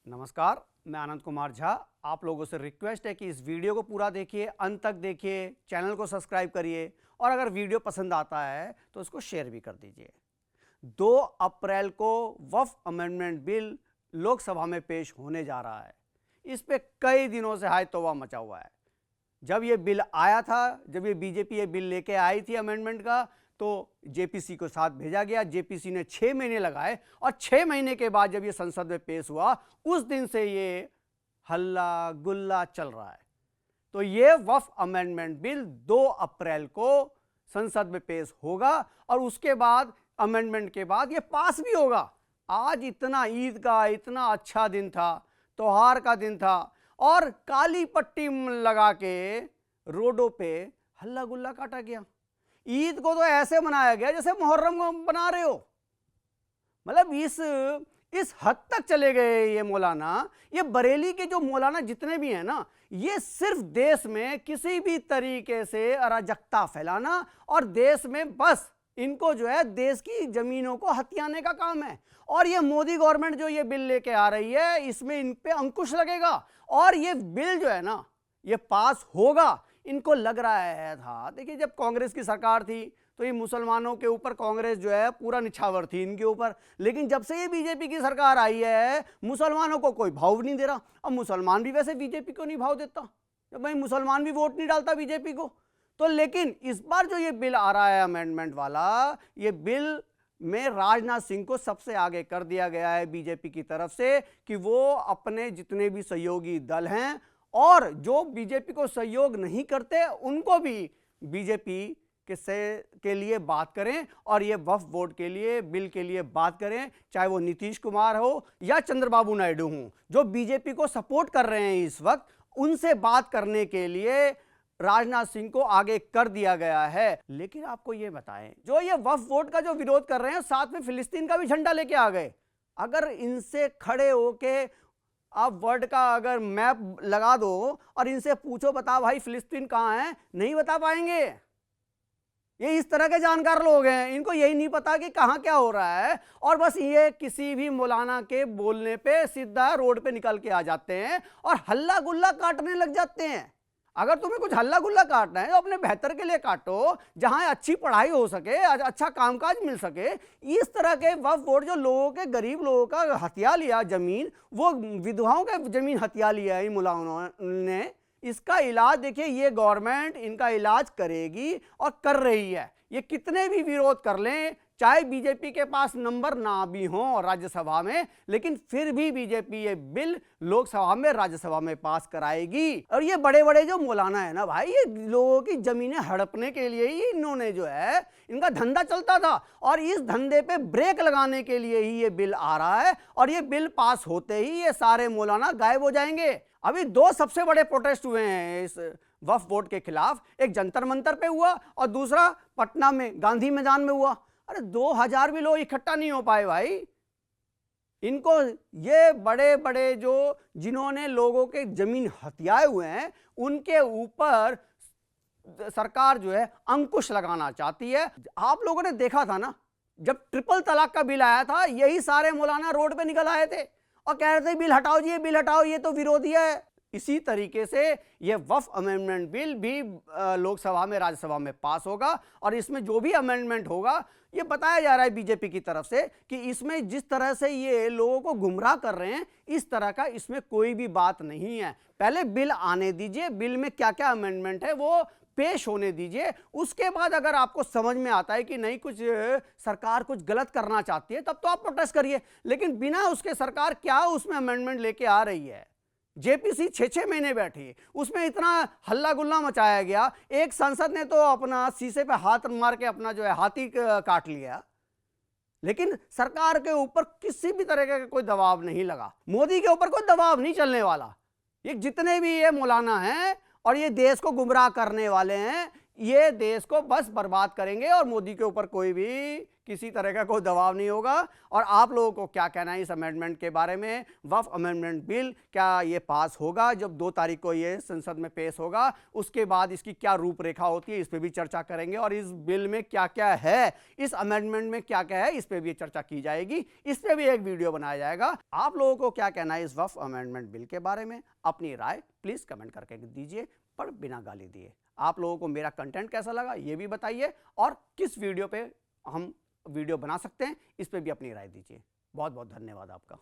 नमस्कार, मैं आनंद कुमार झा। आप लोगों से रिक्वेस्ट है कि इस वीडियो को पूरा देखिए, अंत तक देखिए, चैनल को सब्सक्राइब करिए और अगर वीडियो पसंद आता है तो उसको शेयर भी कर दीजिए। 2 अप्रैल को वक्फ अमेंडमेंट बिल लोकसभा में पेश होने जा रहा है। इस पे कई दिनों से हाय तौबा मचा हुआ है। जब ये बिल आया था, जब ये बीजेपी ये बिल लेके आई थी अमेंडमेंट का, तो जेपीसी को साथ भेजा गया। जेपीसी ने 6 महीने लगाए और 6 महीने के बाद जब ये संसद में पेश हुआ, उस दिन से ये हल्ला गुल्ला चल रहा है। तो ये वक्फ अमेंडमेंट बिल 2 अप्रैल को संसद में पेश होगा और उसके बाद अमेंडमेंट के बाद ये पास भी होगा। आज इतना ईद का इतना अच्छा दिन था, त्योहार का दिन था और काली पट्टी लगा के रोडों पे हल्ला गुल्ला काटा गया। ईद को तो ऐसे मनाया गया जैसे मुहर्रम को बना रहे हो। मतलब इस हद तक चले गए ये मौलाना। ये बरेली के जो मौलाना जितने भी हैं ना, ये सिर्फ देश में किसी भी तरीके से अराजकता फैलाना और देश में बस इनको जो है देश की जमीनों को हथियाने का काम है। और ये मोदी गवर्नमेंट जो ये बिल लेके आ रही है, इसमें इन पे अंकुश लगेगा और ये बिल जो है ना, ये पास होगा। इनको लग रहा है था, देखिए जब कांग्रेस की सरकार थी तो ये मुसलमानों के ऊपर कांग्रेस जो है पूरा निछावर थी इनके ऊपर, लेकिन जब से ये बीजेपी की सरकार आई है मुसलमानों को कोई भाव नहीं दे रहा। अब मुसलमान भी वैसे बीजेपी को नहीं भाव देता, जब भाई मुसलमान भी वोट नहीं डालता बीजेपी को। तो लेकिन इस बार जो ये बिल आ रहा है अमेंडमेंट वाला, ये बिल में राजनाथ सिंह को सबसे आगे कर दिया गया है बीजेपी की तरफ से कि वो अपने जितने भी सहयोगी दल हैं और जो बीजेपी को सहयोग नहीं करते उनको भी बीजेपी के लिए बात करें और ये वक्फ बोर्ड के लिए बिल के लिए बात करें, चाहे वो नीतीश कुमार हो या चंद्रबाबू नायडू हों, जो बीजेपी को सपोर्ट कर रहे हैं इस वक्त, उनसे बात करने के लिए राजनाथ सिंह को आगे कर दिया गया है। लेकिन आपको ये बताएं, जो ये वक्फ बोर्ड का जो विरोध कर रहे हैं, साथ में फिलिस्तीन का भी झंडा लेके आ गए। अगर इनसे खड़े होके आप वर्ल्ड का अगर मैप लगा दो और इनसे पूछो बता भाई फिलिस्तीन कहाँ है, नहीं बता पाएंगे। ये इस तरह के जानकार लोग हैं, इनको यही नहीं पता कि कहाँ क्या हो रहा है और बस ये किसी भी मौलाना के बोलने पे सीधा रोड पे निकल के आ जाते हैं और हल्ला गुल्ला काटने लग जाते हैं। अगर तुम्हें कुछ हल्ला गुल्ला काटना है तो अपने बेहतर के लिए काटो, जहां अच्छी पढ़ाई हो सके, अच्छा कामकाज मिल सके। इस तरह के वक्फ बोर्ड जो लोगों के गरीब लोगों का हथिया लिया जमीन, वो विधवाओं का जमीन हथिया लिया इन मुलाजमों ने, इसका इलाज देखिए ये गवर्नमेंट इनका इलाज करेगी और कर रही है। ये कितने भी विरोध कर लें, चाहे बीजेपी के पास नंबर ना भी हो राज्यसभा में, लेकिन फिर भी बीजेपी ये बिल लोकसभा में राज्यसभा में पास कराएगी। और ये बड़े बड़े जो मौलाना है ना भाई, ये लोगों की जमीनें हड़पने के लिए ही इन्होंने जो है इनका धंधा चलता था और इस धंधे पे ब्रेक लगाने के लिए ही ये बिल आ रहा है और ये बिल पास होते ही ये सारे मौलाना गायब हो जाएंगे। अभी 2 सबसे बड़े प्रोटेस्ट हुए हैं इस वक्फ बोर्ड के खिलाफ, एक जंतर मंतर पे हुआ और दूसरा पटना में गांधी मैदान में हुआ। अरे 2000 भी लोग इकट्ठा नहीं हो पाए भाई। इनको ये बड़े बड़े जो जिन्होंने लोगों के जमीन हथियाए हुए हैं, उनके ऊपर सरकार जो है अंकुश लगाना चाहती है। आप लोगों ने देखा था ना, जब ट्रिपल तलाक का बिल आया था, यही सारे मौलाना रोड पे निकल आए थे और कह रहे थे बिल हटाओ जी, बिल हटाओ, ये तो विरोधी है। इसी तरीके से ये वक्फ अमेंडमेंट बिल भी लोकसभा में राज्यसभा में पास होगा और इसमें जो भी अमेंडमेंट होगा, ये बताया जा रहा है बीजेपी की तरफ से कि इसमें जिस तरह से ये लोगों को गुमराह कर रहे हैं, इस तरह का इसमें कोई भी बात नहीं है। पहले बिल आने दीजिए, बिल में क्या क्या अमेंडमेंट है वो पेश होने दीजिए, उसके बाद अगर आपको समझ में आता है कि नहीं कुछ सरकार कुछ गलत करना चाहती है, तब तो आप प्रोटेस्ट करिए। लेकिन बिना उसके सरकार क्या उसमें अमेंडमेंट लेके आ रही है। जेपीसी 6-6 महीने बैठी, उसमें इतना हल्ला गुल्ला मचाया गया, एक सांसद ने तो अपना शीशे पे हाथ मार के अपना जो है हाथी काट लिया। लेकिन सरकार के ऊपर किसी भी तरह का कोई दबाव नहीं लगा, मोदी के ऊपर कोई दबाव नहीं चलने वाला। ये जितने भी ये मौलाना हैं और ये देश को गुमराह करने वाले हैं, ये देश को बस बर्बाद करेंगे और मोदी के ऊपर कोई भी किसी तरह का कोई दबाव नहीं होगा। और आप लोगों को क्या कहना है इस अमेंडमेंट के बारे में? वक्फ अमेंडमेंट बिल क्या ये पास होगा? जब 2 तारीख को ये संसद में पेश होगा उसके बाद इसकी क्या रूपरेखा होती है, इस पर भी चर्चा करेंगे। और इस बिल में क्या क्या है, इस अमेंडमेंट में क्या क्या है, इस पर भी चर्चा की जाएगी। इस पर भी एक वीडियो बनाया जाएगा। आप लोगों को क्या कहना है इस वक्फ अमेंडमेंट बिल के बारे में? अपनी राय प्लीज कमेंट करके दीजिए, पर बिना गाली दिए। आप लोगों को मेरा कंटेंट कैसा लगा ये भी बताइए, और किस वीडियो पे हम वीडियो बना सकते हैं इस पे भी अपनी राय दीजिए। बहुत बहुत धन्यवाद आपका।